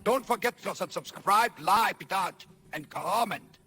don't forget to subscribe, like, touch, and comment.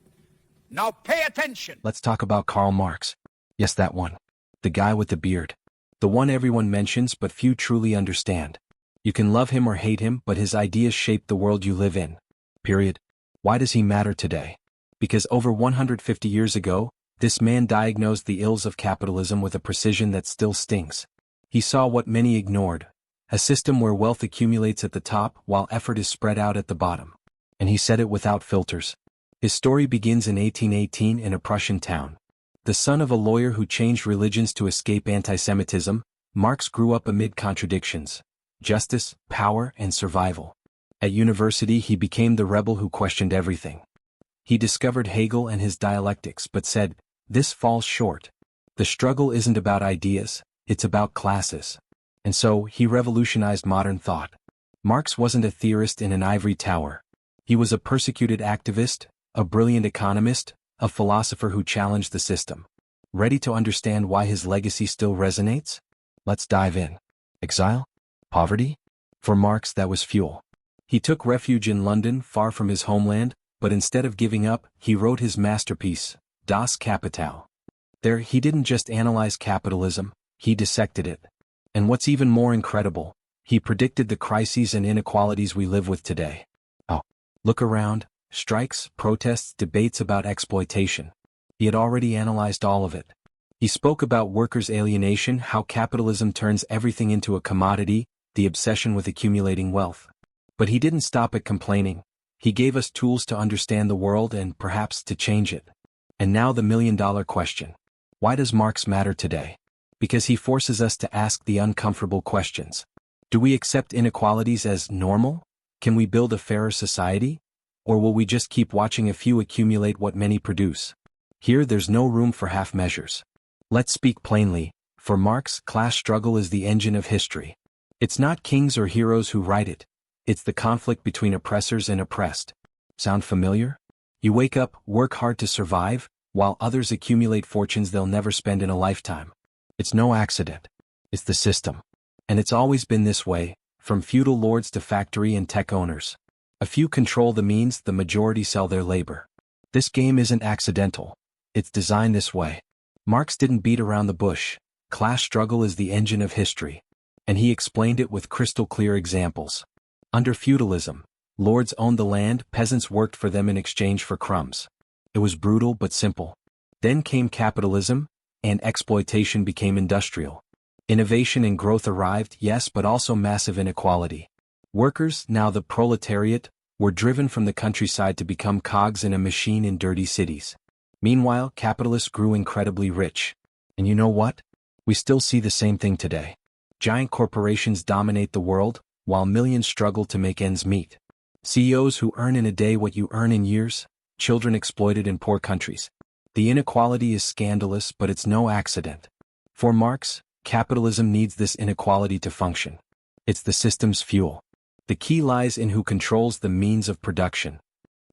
Now pay attention. Let's talk about Karl Marx. Yes, that one. The guy with the beard. The one everyone mentions but few truly understand. You can love him or hate him, but his ideas shape the world you live in. Period. Why does he matter today? Because over 150 years ago, this man diagnosed the ills of capitalism with a precision that still stings. He saw what many ignored, a system where wealth accumulates at the top while effort is spread out at the bottom. And he said it without filters. His story begins in 1818 in a Prussian town. The son of a lawyer who changed religions to escape anti-Semitism, Marx grew up amid contradictions: justice, power, and survival. At university he became the rebel who questioned everything. He discovered Hegel and his dialectics but said, "This falls short. The struggle isn't about ideas, it's about classes." And so, he revolutionized modern thought. Marx wasn't a theorist in an ivory tower. He was a persecuted activist, a brilliant economist, a philosopher who challenged the system. Ready to understand why his legacy still resonates? Let's dive in. Exile? Poverty? For Marx that was fuel. He took refuge in London, far from his homeland, but instead of giving up, he wrote his masterpiece, Das Kapital. There, he didn't just analyze capitalism, he dissected it. And what's even more incredible, he predicted the crises and inequalities we live with today. Oh, look around, strikes, protests, debates about exploitation. He had already analyzed all of it. He spoke about workers' alienation, how capitalism turns everything into a commodity, the obsession with accumulating wealth. But he didn't stop at complaining. He gave us tools to understand the world and perhaps to change it. And now the million-dollar question. Why does Marx matter today? Because he forces us to ask the uncomfortable questions. Do we accept inequalities as normal? Can we build a fairer society? Or will we just keep watching a few accumulate what many produce? Here there's no room for half measures. Let's speak plainly. For Marx, class struggle is the engine of history. It's not kings or heroes who write it. It's the conflict between oppressors and oppressed. Sound familiar? You wake up, work hard to survive, while others accumulate fortunes they'll never spend in a lifetime. It's no accident. It's the system. And it's always been this way, from feudal lords to factory and tech owners. A few control the means, the majority sell their labor. This game isn't accidental. It's designed this way. Marx didn't beat around the bush. Class struggle is the engine of history. And he explained it with crystal-clear examples. Under feudalism, lords owned the land, peasants worked for them in exchange for crumbs. It was brutal but simple. Then came capitalism, and exploitation became industrial. Innovation and growth arrived, yes, but also massive inequality. Workers, now the proletariat, were driven from the countryside to become cogs in a machine in dirty cities. Meanwhile, capitalists grew incredibly rich. And you know what? We still see the same thing today. Giant corporations dominate the world, while millions struggle to make ends meet. CEOs who earn in a day what you earn in years, children exploited in poor countries. The inequality is scandalous, but it's no accident. For Marx, capitalism needs this inequality to function. It's the system's fuel. The key lies in who controls the means of production.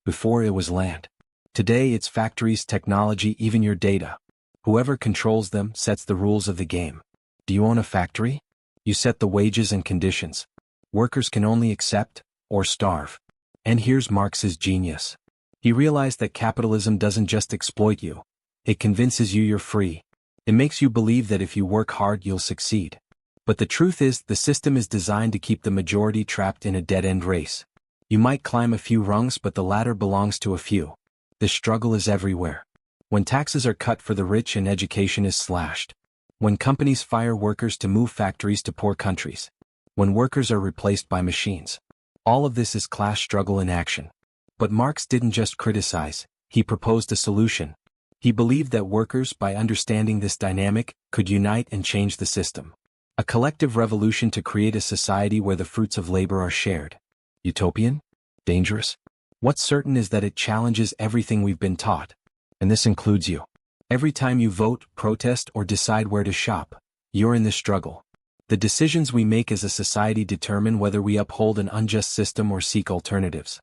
Before it was land. Today it's factories, technology, even your data. Whoever controls them sets the rules of the game. Do you own a factory? You set the wages and conditions. Workers can only accept, or starve. And here's Marx's genius. He realized that capitalism doesn't just exploit you. It convinces you you're free. It makes you believe that if you work hard you'll succeed. But the truth is, the system is designed to keep the majority trapped in a dead-end race. You might climb a few rungs, but the ladder belongs to a few. The struggle is everywhere. When taxes are cut for the rich and education is slashed. When companies fire workers to move factories to poor countries. When workers are replaced by machines. All of this is class struggle in action. But Marx didn't just criticize, he proposed a solution. He believed that workers, by understanding this dynamic, could unite and change the system. A collective revolution to create a society where the fruits of labor are shared. Utopian? Dangerous? What's certain is that it challenges everything we've been taught. And this includes you. Every time you vote, protest, or decide where to shop, you're in this struggle. The decisions we make as a society determine whether we uphold an unjust system or seek alternatives.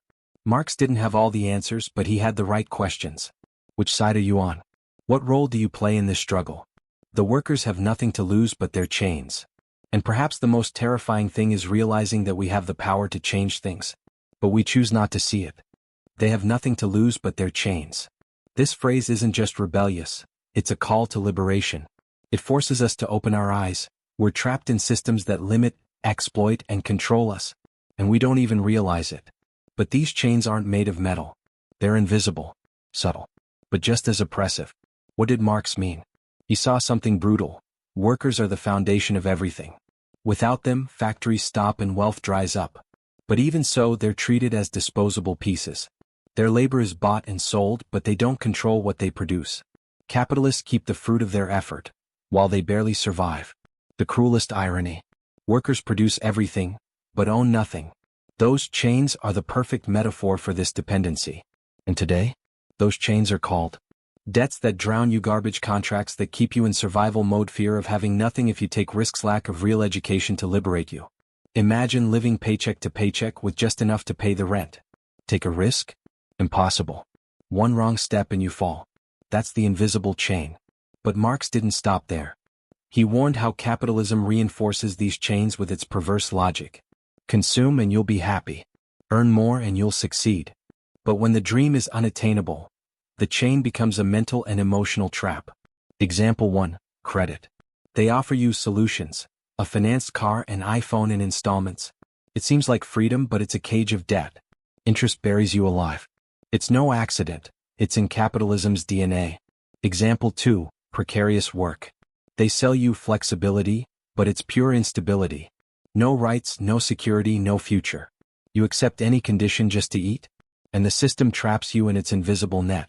Marx didn't have all the answers, but he had the right questions. Which side are you on? What role do you play in this struggle? The workers have nothing to lose but their chains. And perhaps the most terrifying thing is realizing that we have the power to change things. but we choose not to see it. They have nothing to lose but their chains. This phrase isn't just rebellious, it's a call to liberation. It forces us to open our eyes. We're trapped in systems that limit, exploit, and control us, and we don't even realize it. But these chains aren't made of metal. They're invisible, subtle, but just as oppressive. What did Marx mean? He saw something brutal. Workers are the foundation of everything. Without them, factories stop and wealth dries up. But even so, they're treated as disposable pieces. Their labor is bought and sold, but they don't control what they produce. Capitalists keep the fruit of their effort, while they barely survive. The cruelest irony. Workers produce everything, but own nothing. Those chains are the perfect metaphor for this dependency. And today, those chains are called debts that drown you, garbage contracts that keep you in survival mode, fear of having nothing if you take risks, lack of real education to liberate you. Imagine living paycheck to paycheck with just enough to pay the rent. Take a risk? Impossible. One wrong step and you fall. That's the invisible chain. But Marx didn't stop there. He warned how capitalism reinforces these chains with its perverse logic. Consume and you'll be happy. Earn more and you'll succeed. But when the dream is unattainable, the chain becomes a mental and emotional trap. Example 1. Credit. They offer you solutions, a financed car, an iPhone in installments. It seems like freedom, but it's a cage of debt. Interest buries you alive. It's no accident. It's in capitalism's DNA. Example 2. Precarious work. They sell you flexibility, but it's pure instability. No rights, no security, no future. You accept any condition just to eat, and the system traps you in its invisible net.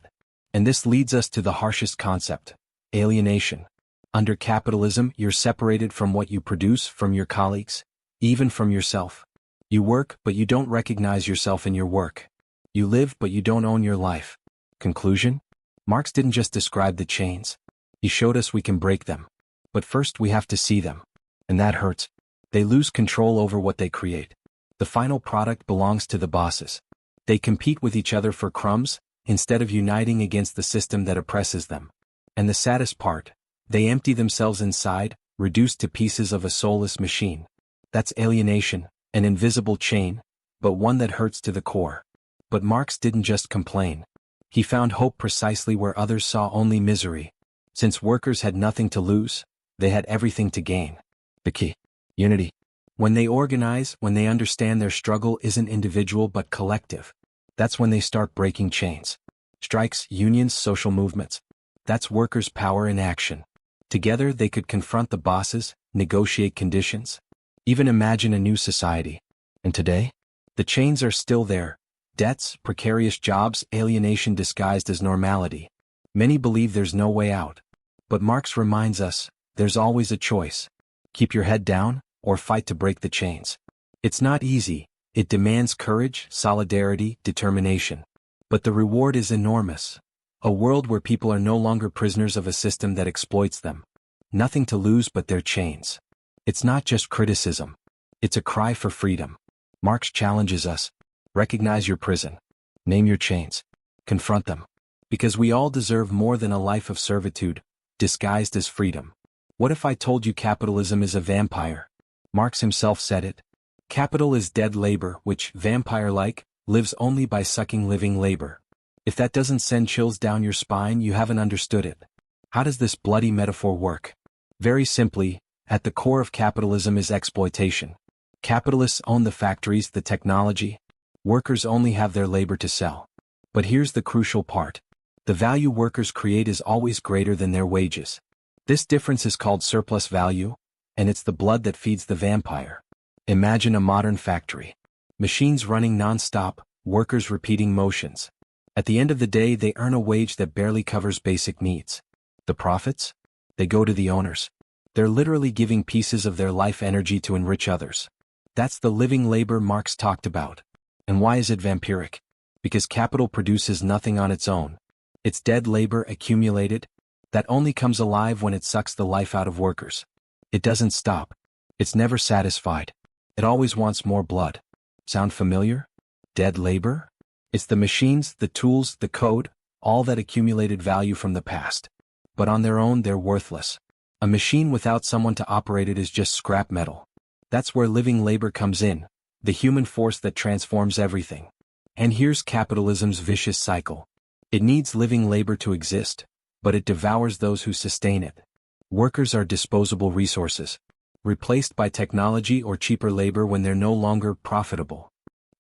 And this leads us to the harshest concept: alienation. Under capitalism, you're separated from what you produce, from your colleagues, even from yourself. You work, but you don't recognize yourself in your work. You live, but you don't own your life. Conclusion? Marx didn't just describe the chains. He showed us we can break them. But first we have to see them. And that hurts. They lose control over what they create. The final product belongs to the bosses. They compete with each other for crumbs, instead of uniting against the system that oppresses them. And the saddest part, they empty themselves inside, reduced to pieces of a soulless machine. That's alienation, an invisible chain, but one that hurts to the core. But Marx didn't just complain. He found hope precisely where others saw only misery. Since workers had nothing to lose, they had everything to gain. The key: unity. When they organize, when they understand their struggle isn't individual but collective, that's when they start breaking chains. Strikes, unions, social movements. That's workers' power in action. Together they could confront the bosses, negotiate conditions, even imagine a new society. And today? The chains are still there. Debts, precarious jobs, alienation disguised as normality. Many believe there's no way out. But Marx reminds us, there's always a choice. Keep your head down, or fight to break the chains. It's not easy. It demands courage, solidarity, determination. But the reward is enormous. A world where people are no longer prisoners of a system that exploits them. Nothing to lose but their chains. It's not just criticism. It's a cry for freedom. Marx challenges us. Recognize your prison. Name your chains. Confront them. Because we all deserve more than a life of servitude, disguised as freedom. What if I told you capitalism is a vampire? Marx himself said it. Capital is dead labor, which, vampire-like, lives only by sucking living labor. If that doesn't send chills down your spine, you haven't understood it. How does this bloody metaphor work? Very simply, at the core of capitalism is exploitation. Capitalists own the factories, the technology. Workers only have their labor to sell. But here's the crucial part. The value workers create is always greater than their wages. This difference is called surplus value, and it's the blood that feeds the vampire. Imagine a modern factory. Machines running non-stop, workers repeating motions. At the end of the day, they earn a wage that barely covers basic needs. The profits? They go to the owners. They're literally giving pieces of their life energy to enrich others. That's the living labor Marx talked about. And why is it vampiric? Because capital produces nothing on its own. It's dead labor accumulated, that only comes alive when it sucks the life out of workers. It doesn't stop. It's never satisfied. It always wants more blood. Sound familiar? Dead labor? It's the machines, the tools, the code, all that accumulated value from the past. But on their own, they're worthless. A machine without someone to operate it is just scrap metal. That's where living labor comes in. the human force that transforms everything. And here's capitalism's vicious cycle. It needs living labor to exist, but it devours those who sustain it. Workers are disposable resources, replaced by technology or cheaper labor when they're no longer profitable.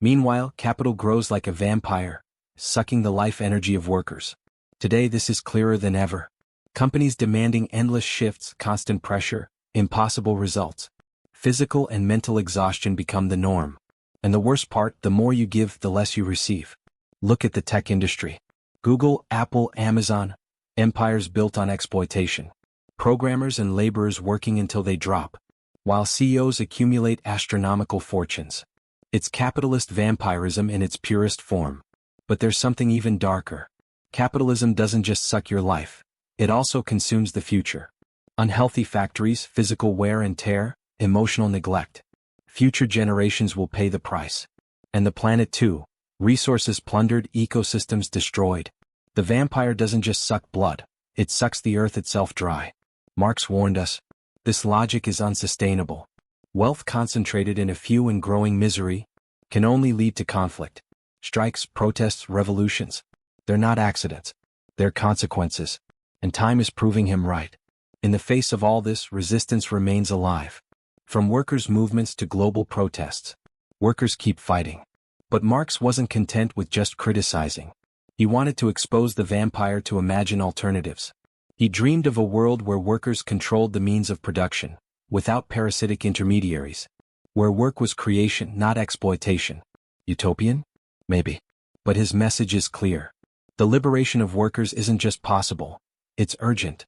Meanwhile, capital grows like a vampire, sucking the life energy of workers. Today this is clearer than ever. Companies demanding endless shifts, constant pressure, impossible results. Physical and mental exhaustion become the norm. And the worst part, the more you give, the less you receive. Look at the tech industry. Google, Apple, Amazon, empires built on exploitation. Programmers and laborers working until they drop, while CEOs accumulate astronomical fortunes. It's capitalist vampirism in its purest form. But there's something even darker. Capitalism doesn't just suck your life, it also consumes the future. Unhealthy factories, physical wear and tear, emotional neglect. Future generations will pay the price. And the planet too. Resources plundered, ecosystems destroyed. The vampire doesn't just suck blood, it sucks the earth itself dry. Marx warned us. This logic is unsustainable. Wealth concentrated in a few and growing misery can only lead to conflict. Strikes, protests, revolutions. They're not accidents. They're consequences. And time is proving him right. In the face of all this, resistance remains alive. From workers' movements to global protests, workers keep fighting. But Marx wasn't content with just criticizing. He wanted to expose the vampire to imagine alternatives. He dreamed of a world where workers controlled the means of production, without parasitic intermediaries. Where work was creation, not exploitation. Utopian? Maybe. But his message is clear. The liberation of workers isn't just possible, it's urgent.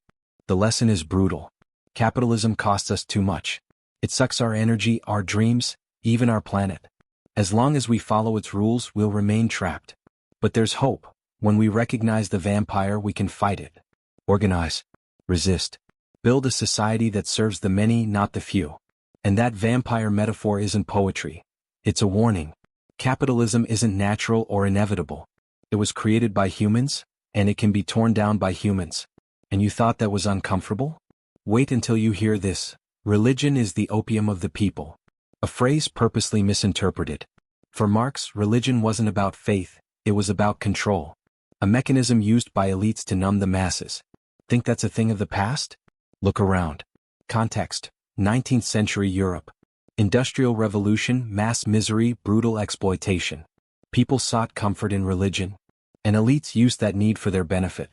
The lesson is brutal. Capitalism costs us too much. It sucks our energy, our dreams, even our planet. As long as we follow its rules, we'll remain trapped. But there's hope. When we recognize the vampire, we can fight it. Organize. Resist. Build a society that serves the many, not the few. And that vampire metaphor isn't poetry. It's a warning. Capitalism isn't natural or inevitable. It was created by humans, and it can be torn down by humans. And you thought that was uncomfortable? Wait until you hear this. Religion is the opium of the people. A phrase purposely misinterpreted. For Marx, religion wasn't about faith, it was about control. A mechanism used by elites to numb the masses. Think that's a thing of the past? Look around. Context: 19th century Europe. Industrial revolution, mass misery, brutal exploitation. People sought comfort in religion, and elites used that need for their benefit.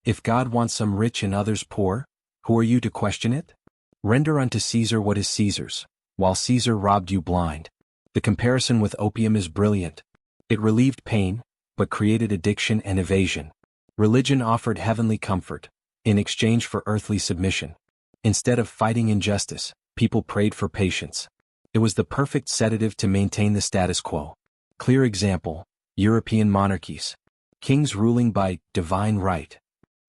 If God wants some rich and others poor, who are you to question it? Render unto Caesar what is Caesar's, while Caesar robbed you blind. The comparison with opium is brilliant. It relieved pain, but created addiction and evasion. Religion offered heavenly comfort, in exchange for earthly submission. Instead of fighting injustice, people prayed for patience. It was the perfect sedative to maintain the status quo. Clear example: European monarchies. Kings ruling by divine right.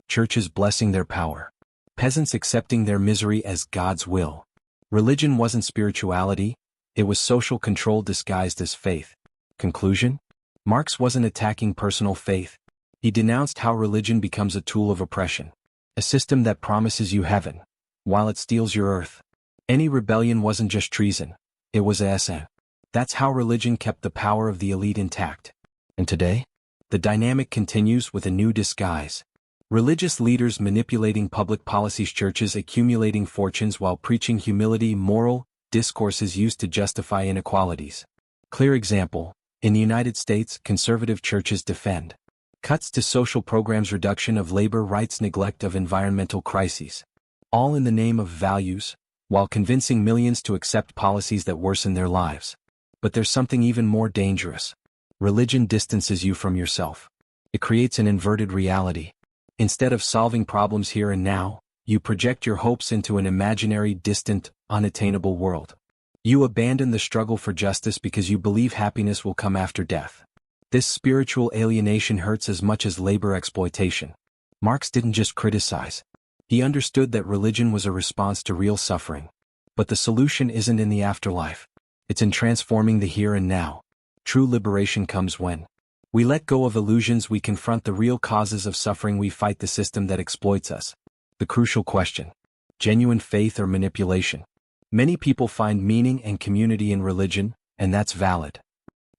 Churches blessing their power. Peasants accepting their misery as God's will. Religion wasn't spirituality, it was social control disguised as faith. Conclusion? Marx wasn't attacking personal faith. He denounced how religion becomes a tool of oppression. A system that promises you heaven, while it steals your earth. Any rebellion wasn't just treason, it was a. That's how religion kept the power of the elite intact. And today? The dynamic continues with a new disguise. Religious leaders manipulating public policies, churches accumulating fortunes while preaching humility, moral discourses used to justify inequalities. Clear example: in the United States, conservative churches defend cuts to social programs, reduction of labor rights, neglect of environmental crises. All in the name of values, while convincing millions to accept policies that worsen their lives. But there's something even more dangerous. Religion distances you from yourself. It creates an inverted reality. Instead of solving problems here and now, you project your hopes into an imaginary, distant, unattainable world. You abandon the struggle for justice because you believe happiness will come after death. This spiritual alienation hurts as much as labor exploitation. Marx didn't just criticize. He understood that religion was a response to real suffering. But the solution isn't in the afterlife. It's in transforming the here and now. True liberation comes when we let go of illusions, we confront the real causes of suffering, we fight the system that exploits us. The crucial question: genuine faith or manipulation? Many people find meaning and community in religion, and that's valid.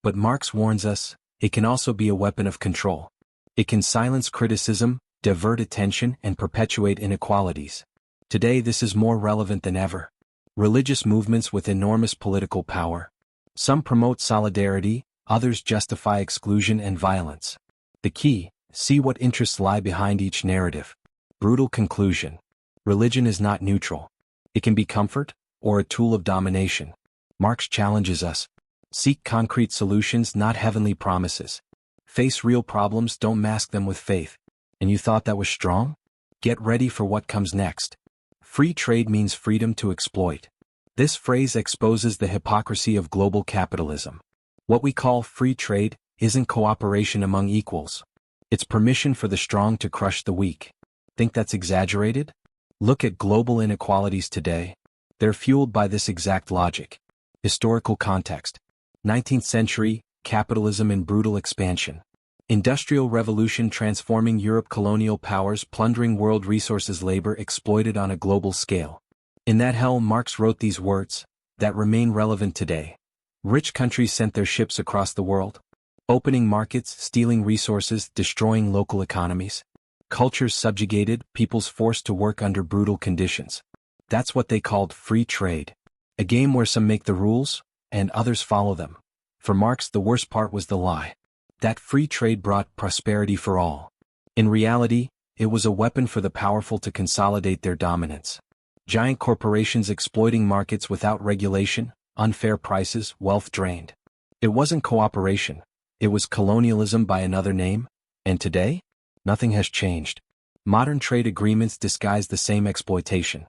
But Marx warns us, it can also be a weapon of control. It can silence criticism, divert attention, and perpetuate inequalities. Today this is more relevant than ever. Religious movements with enormous political power. Some promote solidarity, others justify exclusion and violence. The key, see what interests lie behind each narrative. Brutal conclusion. Religion is not neutral. It can be comfort, or a tool of domination. Marx challenges us. Seek concrete solutions, not heavenly promises. Face real problems, don't mask them with faith. And you thought that was strong? Get ready for what comes next. Free trade means freedom to exploit. This phrase exposes the hypocrisy of global capitalism. What we call free trade isn't cooperation among equals. It's permission for the strong to crush the weak. Think that's exaggerated? Look at global inequalities today. They're fueled by this exact logic. Historical context. 19th century, capitalism in brutal expansion. Industrial revolution transforming Europe, colonial powers plundering world resources, labor exploited on a global scale. In that hell, Marx wrote these words that remain relevant today. Rich countries sent their ships across the world, opening markets, stealing resources, destroying local economies. Cultures subjugated, peoples forced to work under brutal conditions. That's what they called free trade. A game where some make the rules, and others follow them. For Marx, the worst part was the lie. That free trade brought prosperity for all. In reality, it was a weapon for the powerful to consolidate their dominance. Giant corporations exploiting markets without regulation, unfair prices, wealth drained. It wasn't cooperation. It was colonialism by another name. And today? Nothing has changed. Modern trade agreements disguise the same exploitation.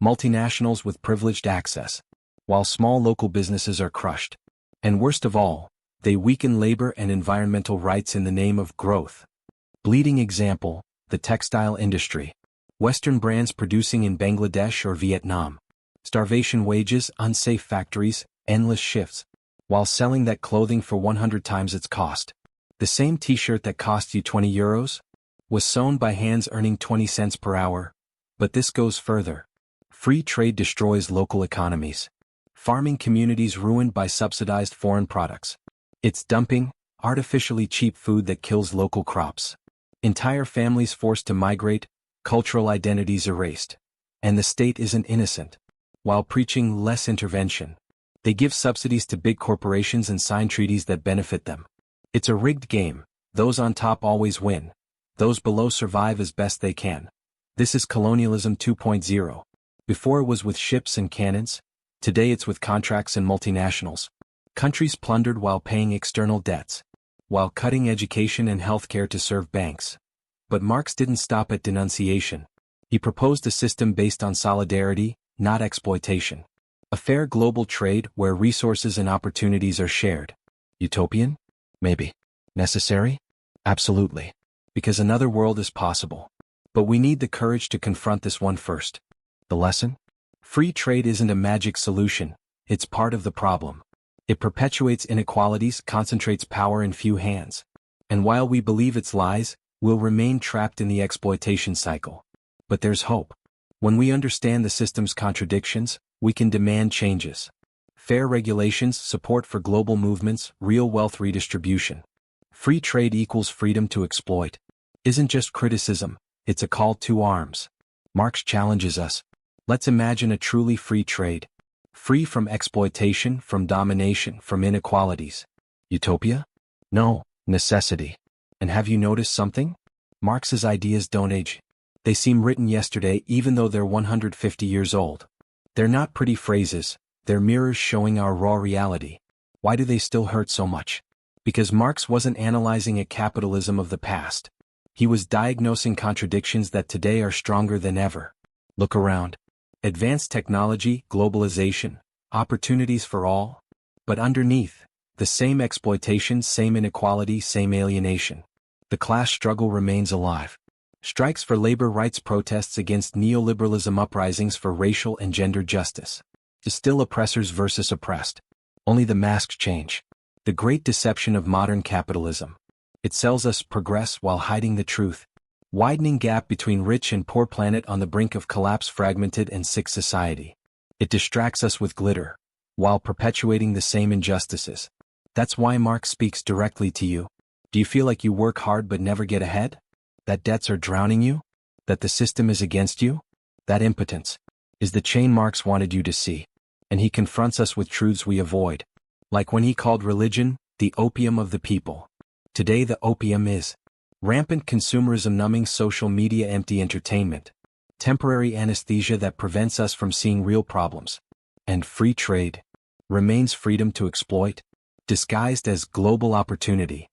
Multinationals with privileged access, while small local businesses are crushed. And worst of all, they weaken labor and environmental rights in the name of growth. Bleeding example, the textile industry. Western brands producing in Bangladesh or Vietnam. Starvation wages, unsafe factories, endless shifts, while selling that clothing for 100 times its cost. The same t-shirt that cost you €20 was sewn by hands earning 20 cents per hour. But this goes further. Free trade destroys local economies. Farming communities ruined by subsidized foreign products. It's dumping, artificially cheap food that kills local crops. Entire families forced to migrate, cultural identities erased. And the state isn't innocent. While preaching less intervention, they give subsidies to big corporations and sign treaties that benefit them. It's a rigged game. Those on top always win. Those below survive as best they can. This is colonialism 2.0. Before it was with ships and cannons. Today it's with contracts and multinationals. Countries plundered while paying external debts, while cutting education and healthcare to serve banks. But Marx didn't stop at denunciation. He proposed a system based on solidarity, not exploitation. A fair global trade where resources and opportunities are shared. Utopian? Maybe. Necessary? Absolutely. Because another world is possible. But we need the courage to confront this one first. The lesson? Free trade isn't a magic solution, it's part of the problem. It perpetuates inequalities, concentrates power in few hands. And while we believe it's lies, we'll remain trapped in the exploitation cycle. But there's hope. When we understand the system's contradictions, we can demand changes. Fair regulations, support for global movements, real wealth redistribution. Free trade equals freedom to exploit. Isn't just criticism, it's a call to arms. Marx challenges us. Let's imagine a truly free trade. Free from exploitation, from domination, from inequalities. Utopia? No, necessity. And have you noticed something? Marx's ideas don't age. They seem written yesterday even though they're 150 years old. They're not pretty phrases, they're mirrors showing our raw reality. Why do they still hurt so much? Because Marx wasn't analyzing a capitalism of the past. He was diagnosing contradictions that today are stronger than ever. Look around. Advanced technology, globalization, opportunities for all. But underneath, the same exploitation, same inequality, same alienation. The class struggle remains alive. Strikes for labor rights, protests against neoliberalism, uprisings for racial and gender justice. Still oppressors versus oppressed. Only the masks change. The great deception of modern capitalism. It sells us progress while hiding the truth. Widening gap between rich and poor, planet on the brink of collapse, fragmented and sick society. It distracts us with glitter, while perpetuating the same injustices. That's why Marx speaks directly to you. Do you feel like you work hard but never get ahead? That debts are drowning you? That the system is against you? That impotence is the chain Marx wanted you to see. And he confronts us with truths we avoid. Like when he called religion the opium of the people. Today the opium is rampant consumerism, numbing social media, empty entertainment, temporary anesthesia that prevents us from seeing real problems. And free trade remains freedom to exploit, disguised as global opportunity.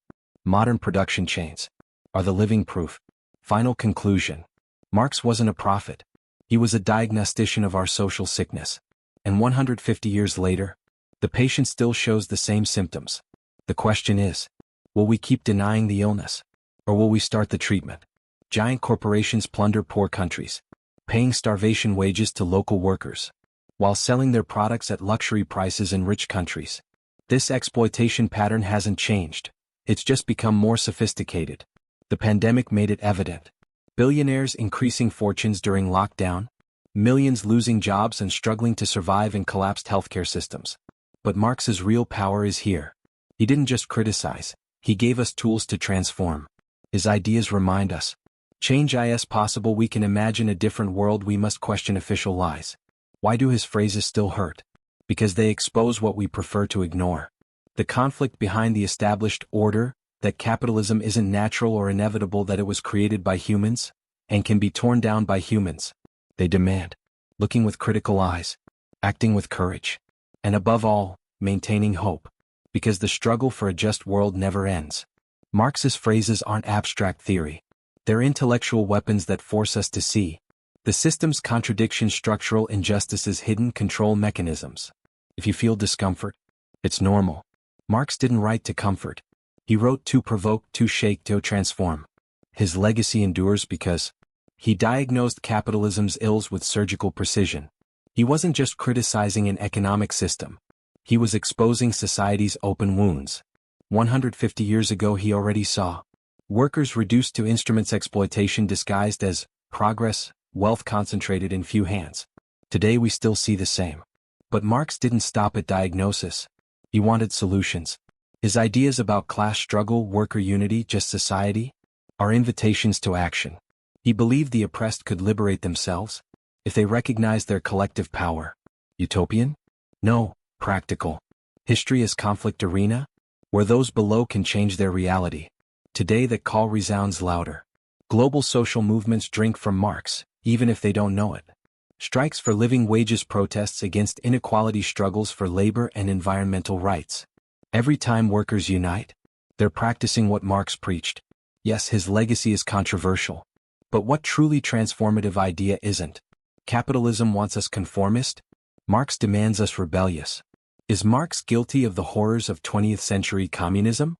Modern production chains are the living proof. Final conclusion. Marx wasn't a prophet. He was a diagnostician of our social sickness. And 150 years later, the patient still shows the same symptoms. The question is, will we keep denying the illness? Or will we start the treatment? Giant corporations plunder poor countries, paying starvation wages to local workers, while selling their products at luxury prices in rich countries. This exploitation pattern hasn't changed. It's just become more sophisticated. The pandemic made it evident. Billionaires increasing fortunes during lockdown, millions losing jobs and struggling to survive in collapsed healthcare systems. But Marx's real power is here. He didn't just criticize, he gave us tools to transform. His ideas remind us, change is possible. We can imagine a different world. We must question official lies. Why do his phrases still hurt? Because they expose what we prefer to ignore. The conflict behind the established order, that capitalism isn't natural or inevitable, that it was created by humans, and can be torn down by humans. They demand looking with critical eyes, acting with courage, and above all, maintaining hope. Because the struggle for a just world never ends. Marx's phrases aren't abstract theory. They're intellectual weapons that force us to see the system's contradictions, structural injustices, hidden control mechanisms. If you feel discomfort, it's normal. Marx didn't write to comfort. He wrote to provoke, to shake, to transform. His legacy endures because he diagnosed capitalism's ills with surgical precision. He wasn't just criticizing an economic system. He was exposing society's open wounds. 150 years ago he already saw workers reduced to instruments, exploitation disguised as progress, wealth concentrated in few hands. Today we still see the same. But Marx didn't stop at diagnosis. He wanted solutions. His ideas about class struggle, worker unity, just society, are invitations to action. He believed the oppressed could liberate themselves if they recognized their collective power. Utopian? No, practical. History is conflict arena, where those below can change their reality. Today that call resounds louder. Global social movements drink from Marx, even if they don't know it. Strikes for living wages, protests against inequality, struggles for labor and environmental rights. Every time workers unite, they're practicing what Marx preached. Yes, his legacy is controversial. But what truly transformative idea isn't? Capitalism wants us conformist. Marx demands us rebellious. Is Marx guilty of the horrors of 20th century communism?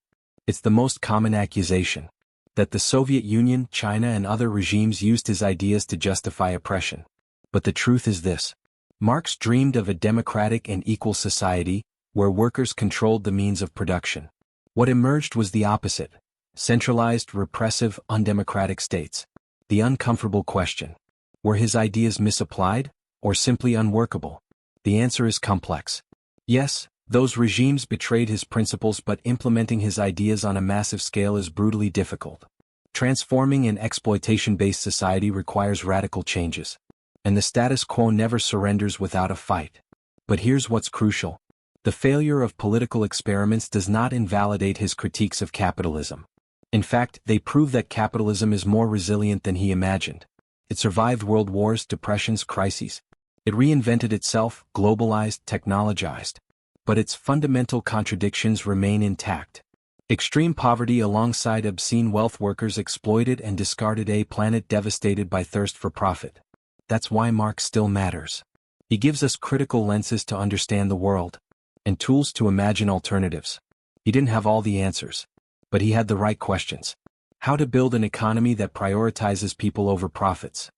It's the most common accusation. That the Soviet Union, China and other regimes used his ideas to justify oppression. But the truth is this. Marx dreamed of a democratic and equal society, where workers controlled the means of production. What emerged was the opposite. Centralized, repressive, undemocratic states. The uncomfortable question. Were his ideas misapplied, or simply unworkable? The answer is complex. Yes, those regimes betrayed his principles, but implementing his ideas on a massive scale is brutally difficult. Transforming an exploitation-based society requires radical changes. And the status quo never surrenders without a fight. But here's what's crucial. The failure of political experiments does not invalidate his critiques of capitalism. In fact, they prove that capitalism is more resilient than he imagined. It survived world wars, depressions, crises. It reinvented itself, globalized, technologized. But its fundamental contradictions remain intact. Extreme poverty alongside obscene wealth, workers exploited and discarded, a planet devastated by thirst for profit. That's why Marx still matters. He gives us critical lenses to understand the world, and tools to imagine alternatives. He didn't have all the answers, but he had the right questions. How to build an economy that prioritizes people over profits.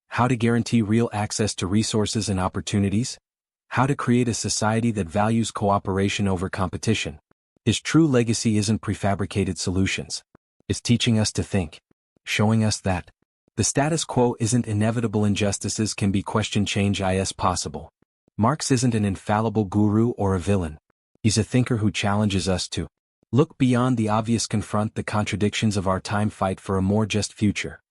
How to guarantee real access to resources and opportunities. How to create a society that values cooperation over competition. His true legacy isn't prefabricated solutions. It's teaching us to think. Showing us that the status quo isn't inevitable, injustices can be questioned, change is possible. Marx isn't an infallible guru or a villain. He's a thinker who challenges us to look beyond the obvious, confront the contradictions of our time, fight for a more just future.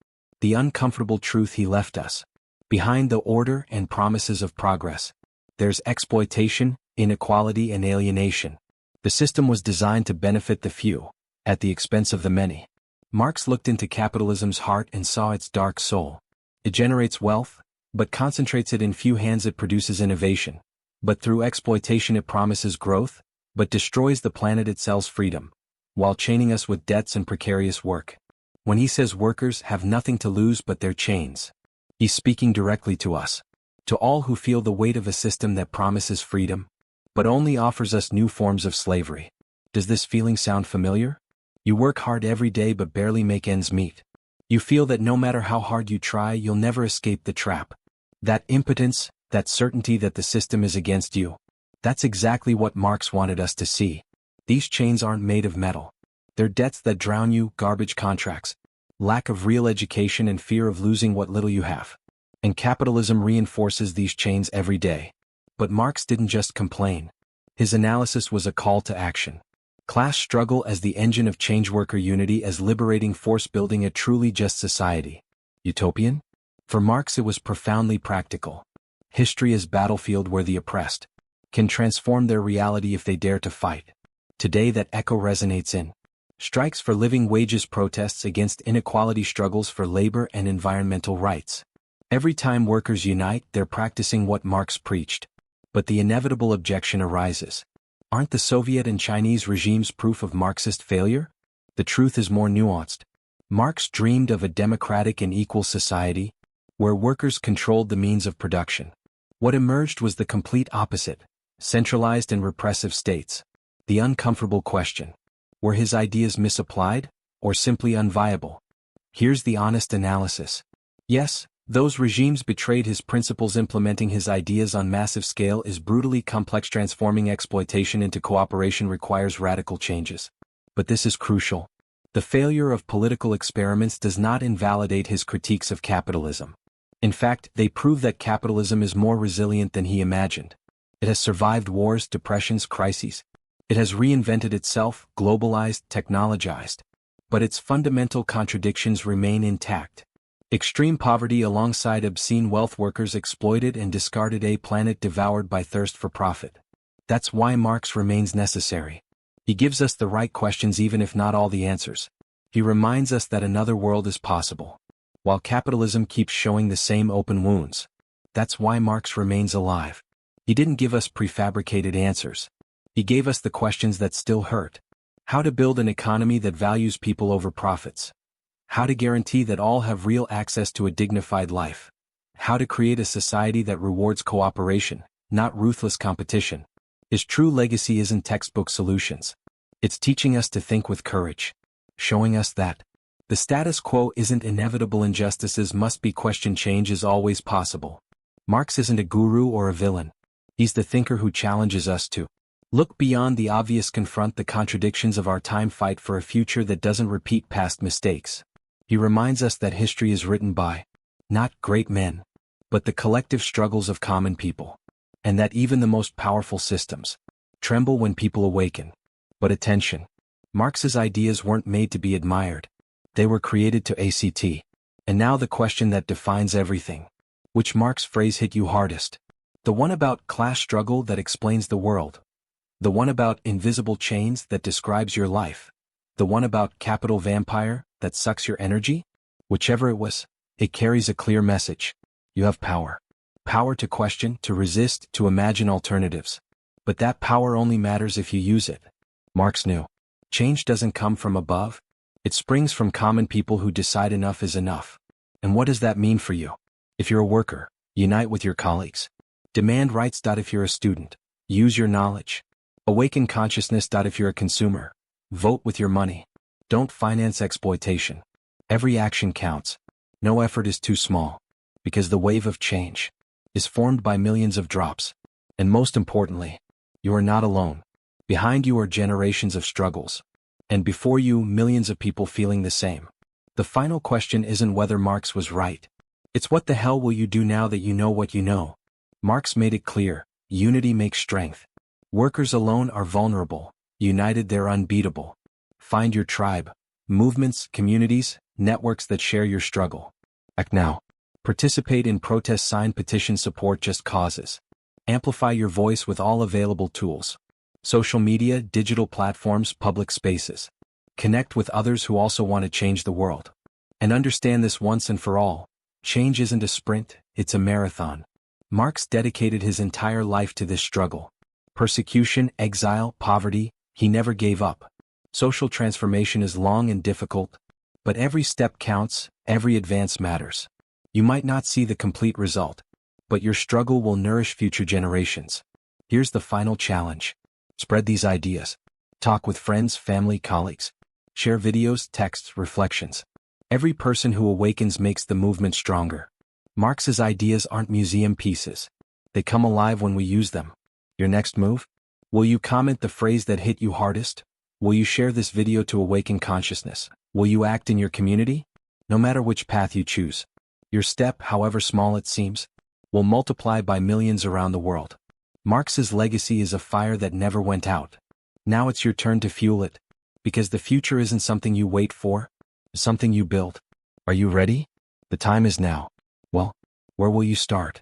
The uncomfortable truth he left us. Behind the order and promises of progress, there's exploitation, inequality, and alienation. The system was designed to benefit the few, at the expense of the many. Marx looked into capitalism's heart and saw its dark soul. It generates wealth, but concentrates it in few hands. It produces innovation, but through exploitation it promises growth, but destroys the planet. It sells freedom, while chaining us with debts and precarious work. When he says workers have nothing to lose but their chains, he's speaking directly to us, to all who feel the weight of a system that promises freedom, but only offers us new forms of slavery. Does this feeling sound familiar? You work hard every day but barely make ends meet. You feel that no matter how hard you try, you'll never escape the trap. That impotence, that certainty that the system is against you. That's exactly what Marx wanted us to see. These chains aren't made of metal. They're debts that drown you, garbage contracts, lack of real education, and fear of losing what little you have. And capitalism reinforces these chains every day. But Marx didn't just complain. His analysis was a call to action. Class struggle as the engine of change, worker unity as liberating force, building a truly just society. Utopian? For Marx it was profoundly practical. History as battlefield where the oppressed can transform their reality if they dare to fight. Today that echo resonates in strikes for living wages, protests against inequality, struggles for labor and environmental rights. Every time workers unite, they're practicing what Marx preached. But the inevitable objection arises. Aren't the Soviet and Chinese regimes proof of Marxist failure? The truth is more nuanced. Marx dreamed of a democratic and equal society, where workers controlled the means of production. What emerged was the complete opposite: centralized and repressive states. The uncomfortable question: were his ideas misapplied, or simply unviable? Here's the honest analysis. Yes, those regimes betrayed his principles. Implementing his ideas on massive scale is brutally complex. Transforming exploitation into cooperation requires radical changes. But this is crucial. The failure of political experiments does not invalidate his critiques of capitalism. In fact, they prove that capitalism is more resilient than he imagined. It has survived wars, depressions, crises. It has reinvented itself, globalized, technologized. But its fundamental contradictions remain intact. Extreme poverty alongside obscene wealth, workers exploited and discarded, a planet devoured by thirst for profit. That's why Marx remains necessary. He gives us the right questions even if not all the answers. He reminds us that another world is possible, while capitalism keeps showing the same open wounds. That's why Marx remains alive. He didn't give us prefabricated answers. He gave us the questions that still hurt. How to build an economy that values people over profits. How to guarantee that all have real access to a dignified life. How to create a society that rewards cooperation, not ruthless competition. His true legacy isn't textbook solutions. It's teaching us to think with courage. Showing us that the status quo isn't inevitable, injustices must be questioned, change is always possible. Marx isn't a guru or a villain. He's the thinker who challenges us to look beyond the obvious, confront the contradictions of our time, fight for a future that doesn't repeat past mistakes. He reminds us that history is written by not great men, but the collective struggles of common people, and that even the most powerful systems tremble when people awaken. But attention, Marx's ideas weren't made to be admired. They were created to ACT. And now the question that defines everything. Which Marx phrase hit you hardest? The one about class struggle that explains the world? The one about invisible chains that describes your life? The one about capital vampire that sucks your energy? Whichever it was, it carries a clear message. You have power. Power to question, to resist, to imagine alternatives. But that power only matters if you use it. Marx knew. Change doesn't come from above. It springs from common people who decide enough is enough. And what does that mean for you? If you're a worker, unite with your colleagues. Demand rights. If you're a student, use your knowledge. Awaken consciousness. If you're a consumer, vote with your money. Don't finance exploitation. Every action counts. No effort is too small. Because the wave of change is formed by millions of drops. And most importantly, you are not alone. Behind you are generations of struggles. And before you, millions of people feeling the same. The final question isn't whether Marx was right. It's what the hell will you do now that you know what you know? Marx made it clear. unity makes strength. Workers alone are vulnerable, united they're unbeatable. Find your tribe, movements, communities, networks that share your struggle. Act now. Participate in protests, sign petitions, support just causes. Amplify your voice with all available tools. Social media, digital platforms, public spaces. Connect with others who also want to change the world. And understand this once and for all. Change isn't a sprint, it's a marathon. Marx dedicated his entire life to this struggle. Persecution, exile, poverty, he never gave up. Social transformation is long and difficult, but every step counts, every advance matters. You might not see the complete result, but your struggle will nourish future generations. Here's the final challenge. Spread these ideas. Talk with friends, family, colleagues. Share videos, texts, reflections. Every person who awakens makes the movement stronger. Marx's ideas aren't museum pieces. They come alive when we use them. Your next move? Will you comment the phrase that hit you hardest? Will you share this video to awaken consciousness? Will you act in your community? No matter which path you choose, your step, however small it seems, will multiply by millions around the world. Marx's legacy is a fire that never went out. Now it's your turn to fuel it, because the future isn't something you wait for, it's something you build. Are you ready? The time is now. Well, where will you start?